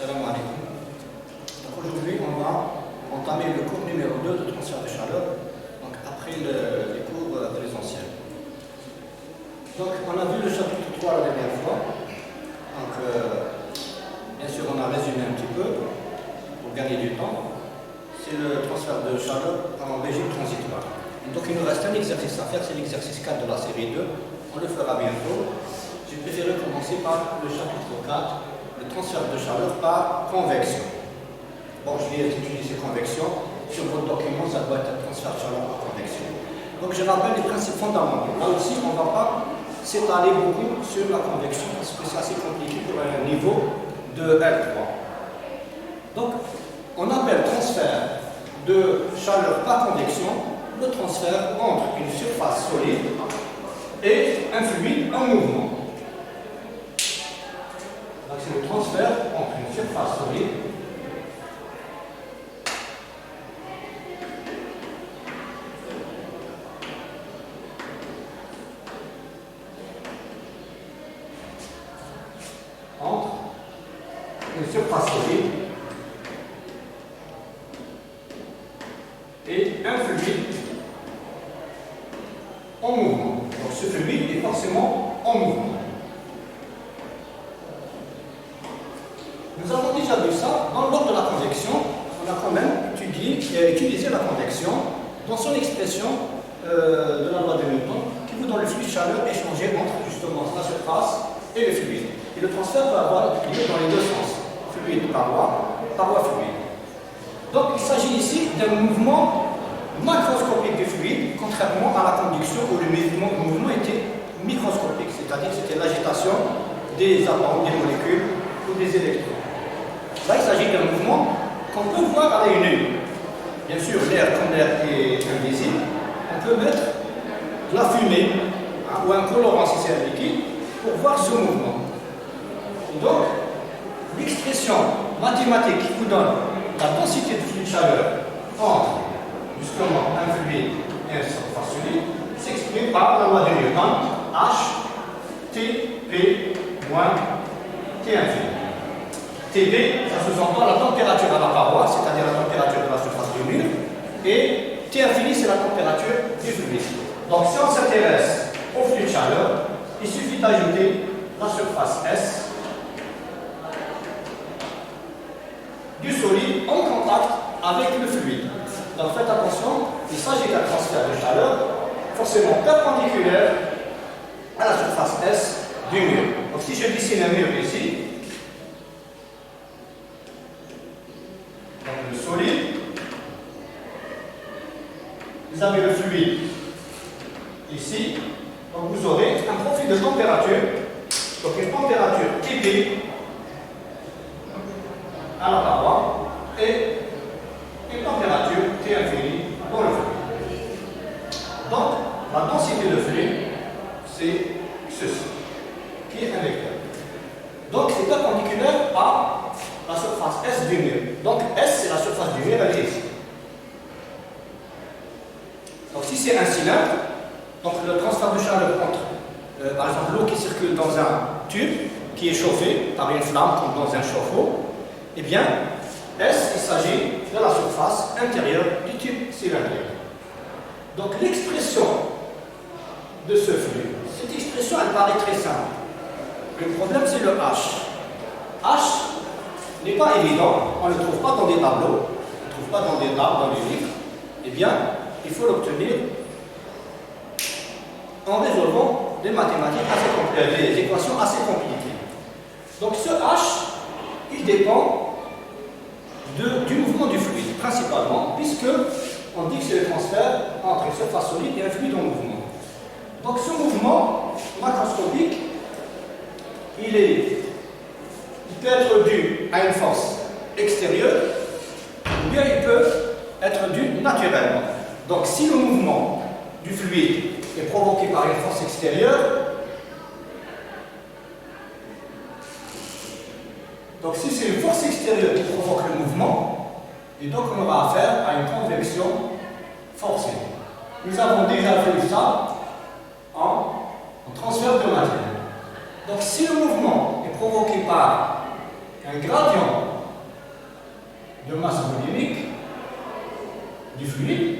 Salam alaikum. Donc aujourd'hui, on va entamer le cours numéro 2 de transfert de chaleur, donc après les cours présentiels. Donc on a vu le chapitre 3 la dernière fois. Donc bien sûr, on a résumé un petit peu pour gagner du temps. C'est le transfert de chaleur en régime transitoire. Donc il nous reste un exercice à faire, c'est l'exercice 4 de la série 2. On le fera bientôt. J'ai préféré commencer par le chapitre 4, le transfert de chaleur par convection. Bon, je vais utiliser convection. Sur votre document, ça doit être transfert de chaleur par convection. Donc je rappelle les principes fondamentaux. Là aussi, on ne va pas s'étaler beaucoup sur la convection parce que c'est assez compliqué pour un niveau de L3. Donc, on appelle transfert de chaleur par convection le transfert entre une surface solide et un fluide en mouvement. Donc c'est le transfert entre une surface solide et un fluide en mouvement. Donc ce fluide est forcément en mouvement. Nous avons déjà vu ça dans l'ordre de la convection. On a quand même utilisé la convection dans son expression de la loi de Newton qui vous donne le flux de chaleur échangé entre justement la surface et le fluide. Et le transfert peut avoir lieu dans les deux sens, fluide paroi, paroi fluide. Donc il s'agit ici d'un mouvement macroscopique du fluide, contrairement à la conduction où le mouvement était microscopique, c'est-à-dire c'était l'agitation des atomes, des molécules ou des électrons. Là, il s'agit d'un mouvement qu'on peut voir à l'œil nu. Bien sûr, l'air, comme l'air est invisible, on peut mettre de la fumée ou un colorant si c'est un liquide pour voir ce mouvement. Et donc, l'expression mathématique qui vous donne la densité de flux de chaleur entre justement un fluide et un surface solide s'exprime par la loi de Newton H T moins T infini. TB, ça sous-entend la température à la paroi, c'est-à-dire la température de la surface du mur, et T infini, c'est la température du fluide. Donc, si on s'intéresse au flux de chaleur, il suffit d'ajouter la surface S du solide en contact avec le fluide. Donc, faites attention, il s'agit d'un transfert de chaleur forcément perpendiculaire à la surface S du mur. Donc, si je dessine un mur ici, le solide, vous avez le fluide ici, donc vous aurez un profil de température, donc une température TB à la paroi et une température T infinie dans le fluide. Donc la densité de fluide, c'est ceci, qui est un vecteur. Donc c'est perpendiculaire à la surface S du mur. Donc S, c'est la surface du mur, elle est ici. Donc si c'est un cylindre, donc le transfert de chaleur entre, par exemple, l'eau qui circule dans un tube qui est chauffé par une flamme comme dans un chauffe-eau, eh bien, S, il s'agit de la surface intérieure du tube cylindrique. Donc l'expression de ce flux, cette expression, elle paraît très simple. Le problème, c'est le H. H n'est pas évident, on ne le trouve pas dans des tableaux, on ne le trouve pas dans des tables, dans les livres. Eh bien, il faut l'obtenir en résolvant des mathématiques des équations assez compliquées. Donc ce H, il dépend du mouvement du fluide, principalement, puisque on dit que c'est le transfert entre une surface solide et un fluide en mouvement. Donc ce mouvement macroscopique, il peut être dû à une force extérieure, ou bien il peut être dû naturellement. Donc si le mouvement du fluide est provoqué par une force extérieure, donc si c'est une force extérieure qui provoque le mouvement, et donc on aura affaire à une convection forcée. Nous avons déjà vu ça en transfert de matière. Donc si le mouvement est provoqué par un gradient de masse volumique du fluide,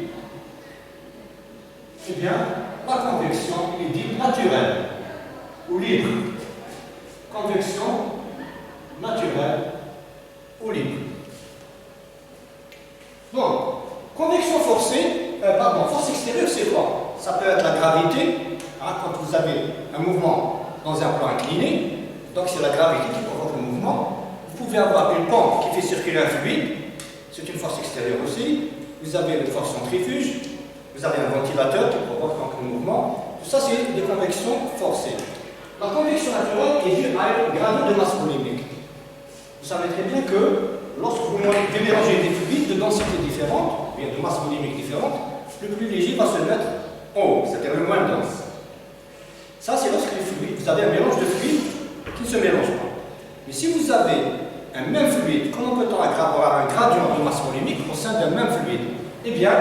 eh bien, la convection est dite naturelle ou libre. Convection naturelle ou libre. Donc, convection forcée, force extérieure, c'est quoi? Ça peut être la gravité, hein, quand vous avez un mouvement dans un plan incliné, donc c'est la gravité qui provoque le mouvement. Vous pouvez avoir une pompe qui fait circuler un fluide, c'est une force extérieure aussi. Vous avez une force centrifuge, vous avez un ventilateur qui provoque donc le mouvement. Tout ça, c'est des convections forcées. La convection naturelle est due à un gradient de masse volumique. Vous savez très bien que lorsque vous mélangez des fluides de densités différentes, bien de masse volumique différentes, le plus léger va se mettre en haut, c'est-à-dire le moins dense. Ça, c'est lorsque les fluides, vous avez un mélange de fluides qui ne se mélangent pas. Mais si vous avez un même fluide, comment peut-on avoir un gradient de masse volumique au sein d'un même fluide? Eh bien,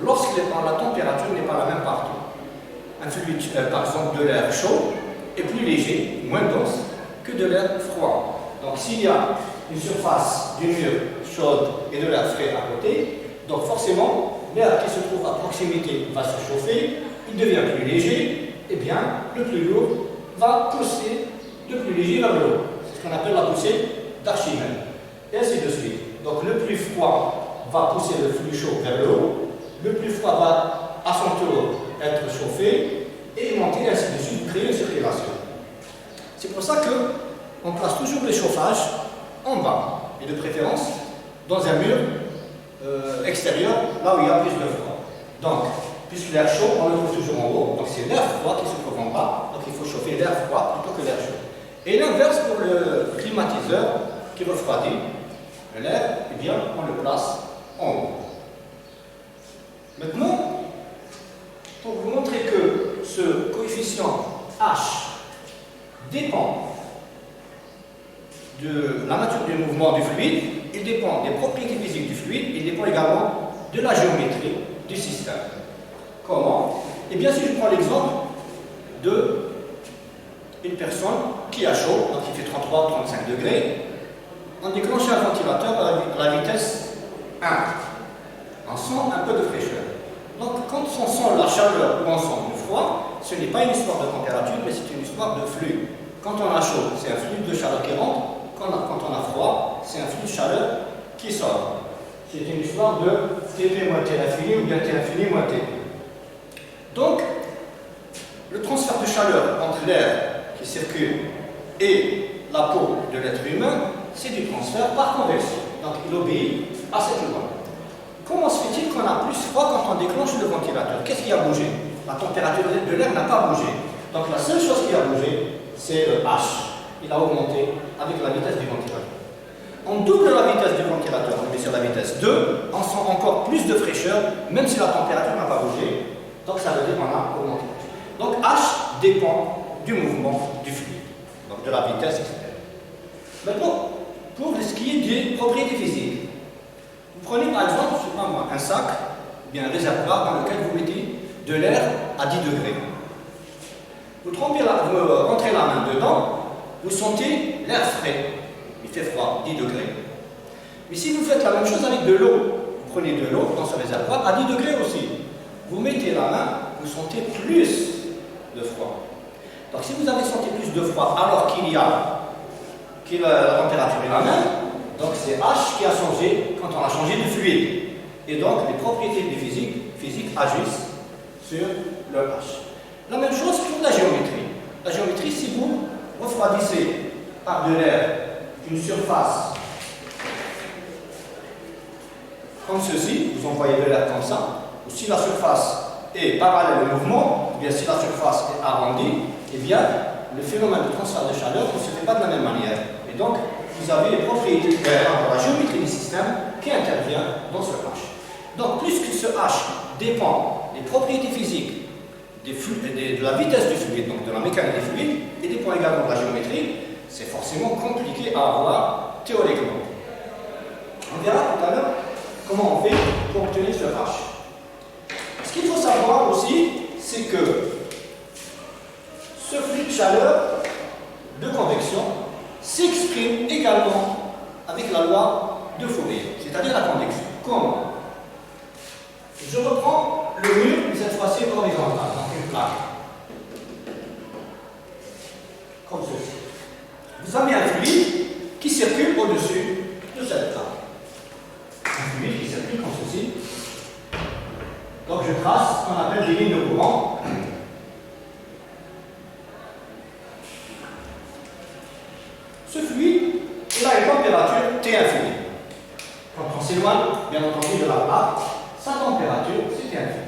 lorsque la température n'est pas la même partout. Un fluide, par exemple de l'air chaud, est plus léger, moins dense que de l'air froid. Donc s'il y a une surface du mur chaude et de l'air frais à côté, donc forcément, l'air qui se trouve à proximité va se chauffer, il devient plus léger, et bien le plus lourd va pousser le plus léger vers le haut. C'est ce qu'on appelle la poussée d'Archimède. Et ainsi de suite. Donc le plus froid va pousser le flux chaud vers le haut, le plus froid va à son tour être chauffé et monter, ainsi de suite, créer une circulation. C'est pour ça qu'on place toujours le chauffage en bas, et de préférence dans un mur extérieur, là où il y a plus de froid. Donc, puisque l'air chaud, on le trouve toujours en haut, donc c'est l'air froid qui se trouve en bas, donc il faut chauffer l'air froid plutôt que l'air chaud. Et l'inverse pour le climatiseur qui refroidit l'air, eh bien, on le place en haut. Maintenant, pour vous montrer que ce coefficient H dépend de la nature du mouvement du fluide, il dépend des propriétés physiques du fluide, il dépend également de la géométrie du système. Comment? Eh bien, si je prends l'exemple d'une personne qui a chaud, donc il fait 33-35 degrés, on déclenche un ventilateur à la vitesse 1. On sent un peu de fraîcheur. Donc, quand on sent la chaleur ou on sent le froid, ce n'est pas une histoire de température, mais c'est une histoire de flux. Quand on a chaud, c'est un flux de chaleur qui rentre. Quand on a froid, c'est un flux de chaleur qui sort. C'est une histoire de Tp moins T infini ou bien T infini moins T. Donc, le transfert de chaleur entre l'air qui circule et la peau de l'être humain, c'est du transfert par convection. Donc, il obéit à cette loi. Comment se fait-il qu'on a plus froid quand on déclenche le ventilateur? Qu'est-ce qui a bougé? La température de l'air n'a pas bougé. Donc, la seule chose qui a bougé, c'est le H. Il a augmenté avec la vitesse du ventilateur. On double la vitesse du ventilateur, on met sur la vitesse 2, on sent encore plus de fraîcheur, même si la température n'a pas bougé. Donc ça veut dire qu'on a augmenté. Donc H dépend du mouvement du fluide, donc de la vitesse, etc. Maintenant, pour ce qui est des propriétés physiques, vous prenez par exemple, je sais pas moi, un sac, ou bien un réservoir dans lequel vous mettez de l'air à 10 degrés. Vous rentrez la main dedans, vous sentez l'air frais. Il fait froid, 10 degrés. Mais si vous faites la même chose avec de l'eau, vous prenez de l'eau dans ce réservoir à 10 degrés aussi. Vous mettez la main, vous sentez plus de froid. Donc si vous avez senti plus de froid alors qu'il y a la température est la même, donc c'est H qui a changé quand on a changé de fluide. Et donc les propriétés du physique agissent sur le H. La même chose pour la géométrie. La géométrie, si vous refroidissez par de l'air une surface comme ceci, vous envoyez de l'air comme ça, ou si la surface est parallèle au mouvement, ou bien si la surface est arrondie, eh bien, le phénomène de transfert de chaleur ne se fait pas de la même manière. Et donc, vous avez les propriétés de la géométrie du système qui intervient dans ce H. Donc, puisque ce H dépend des propriétés physiques de la vitesse du fluide, donc de la mécanique des fluides, et dépend également de la géométrie, c'est forcément compliqué à avoir théoriquement. On verra tout à l'heure comment on fait pour obtenir ce H. Ce qu'il faut savoir aussi, c'est que ce flux de chaleur de convection s'exprime également avec la loi de Fourier. c'est-à-dire la convection. Comment? Je reprends le mur, mais cette fois-ci horizontal, donc une plaque. Comme ceci. Vous avez un fluide qui circule au-dessus de cette plaque. Un fluide qui circule comme ceci. Donc je trace ce qu'on appelle des lignes de courant. Ce fluide, il a une température T infinie. Quand on s'éloigne, bien entendu, de la plaque, sa température, c'est T infinie.